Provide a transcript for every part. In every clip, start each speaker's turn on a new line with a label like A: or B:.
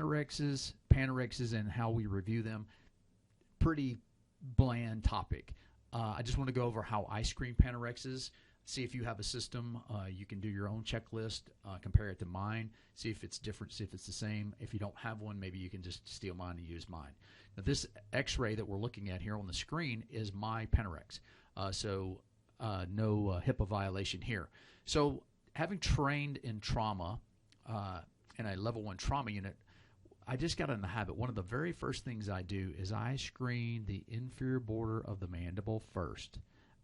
A: panorexes and how we review them, pretty bland topic. I just want to go over how I screen panorexes. See if you have a system. You can do your own checklist, compare it to mine, see if it's different, see if it's the same. If you don't have one, maybe you can just steal mine and use mine. Now, this x-ray that we're looking at here on the screen is my panorex. No HIPAA violation here. So having trained in trauma, in a level 1 trauma unit, I just got in the habit. One of the very first things I do is I screen the inferior border of the mandible first.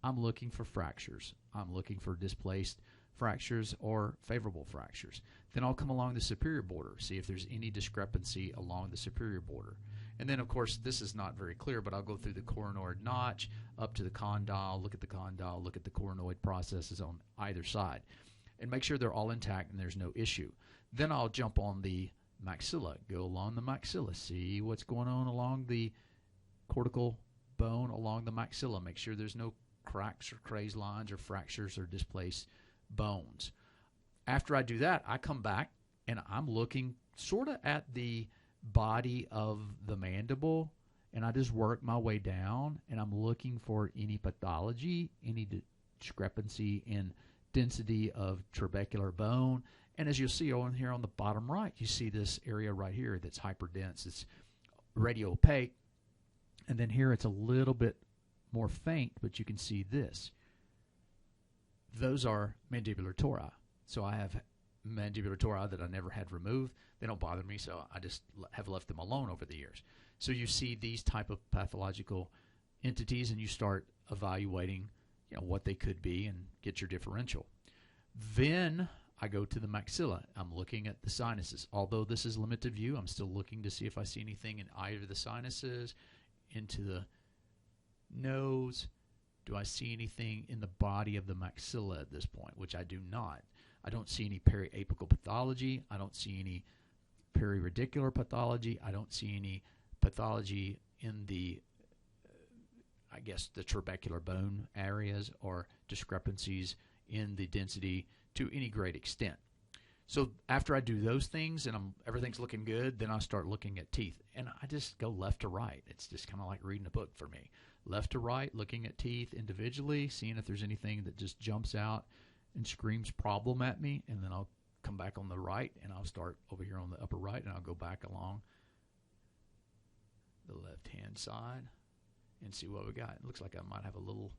A: I'm looking for fractures. I'm looking for displaced fractures or favorable fractures. Then I'll come along the superior border, see if there's any discrepancy along the superior border. And then, of course, this is not very clear, but I'll go through the coronoid notch up to the condyle, look at the condyle, look at the coronoid processes on either side, and make sure they're all intact and there's no issue. Then I'll jump on the maxilla, go along the maxilla, see what's going on along the cortical bone along the maxilla, make sure there's no cracks or crazed lines or fractures or displaced bones. After I do that, I come back and I'm looking sort of at the body of the mandible, and I just work my way down, and I'm looking for any pathology, any discrepancy in density of trabecular bone. And as you'll see on here on the bottom right, you see this area right here that's hyperdense. It's radiopaque, and then here it's a little bit more faint, but you can see this. Those are mandibular tori. So I have mandibular tori that I never had removed. They don't bother me, so I just have left them alone over the years. So you see these type of pathological entities, and you start evaluating, what they could be and get your differential. Then I go to the maxilla. I'm looking at the sinuses. Although this is limited view, I'm still looking to see if I see anything in either of the sinuses, into the nose. Do I see anything in the body of the maxilla at this point, which I do not. I don't see any periapical pathology. I don't see any periradicular pathology. I don't see any pathology in the the trabecular bone areas or discrepancies in the density to any great extent. So after I do those things and everything's looking good, then I start looking at teeth. And I just go left to right. It's just kind of like reading a book for me. Left to right, looking at teeth individually, seeing if there's anything that just jumps out and screams problem at me, and then I'll come back on the right, and I'll start over here on the upper right, and I'll go back along the left-hand side and see what we got. It looks like I might have a little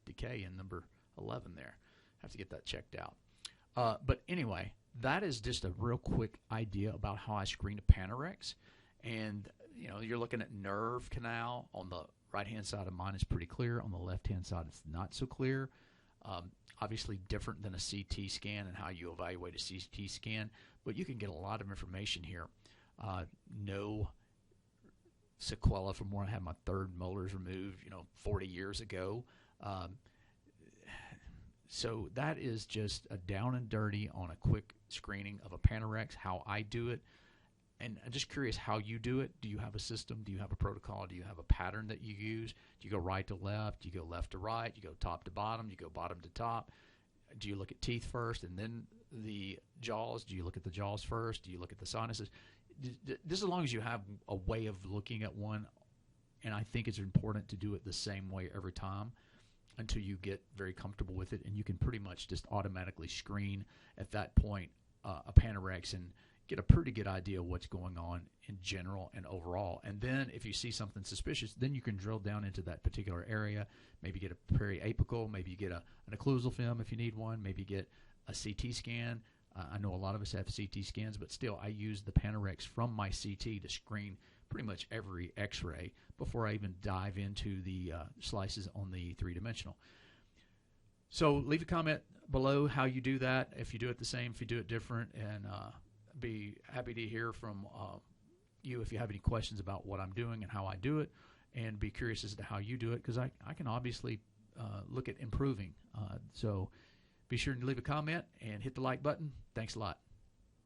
A: decay in number 11 there. Have to get that checked out. But anyway, that is just a real quick idea about how I screen a panorex. And you're looking at nerve canal. On the right-hand side of mine is pretty clear. On the left-hand side, it's not so clear. Obviously different than a CT scan and how you evaluate a CT scan, but you can get a lot of information here. No sequela from where I had my third molars removed, 40 years ago. So that is just a down and dirty on a quick screening of a panorex, how I do it. And I'm just curious how you do it. Do you have a system? Do you have a protocol? Do you have a pattern that you use? Do you go right to left? Do you go left to right? Do you go top to bottom? Do you go bottom to top? Do you look at teeth first and then the jaws? Do you look at the jaws first? Do you look at the sinuses? Just as long as you have a way of looking at one, and I think it's important to do it the same way every time until you get very comfortable with it, and you can pretty much just automatically screen at that point a panorex and get a pretty good idea of what's going on in general and overall. And then if you see something suspicious, then you can drill down into that particular area, maybe get a periapical, maybe you get an occlusal film if you need one, maybe get a CT scan. I know a lot of us have CT scans, but still I use the panorex from my CT to screen pretty much every x-ray before I even dive into the slices on the three-dimensional. So leave a comment below how you do that, if you do it the same, if you do it different, and be happy to hear from you if you have any questions about what I'm doing and how I do it, and be curious as to how you do it, because I can obviously look at improving. So be sure to leave a comment and hit the like button. Thanks a lot.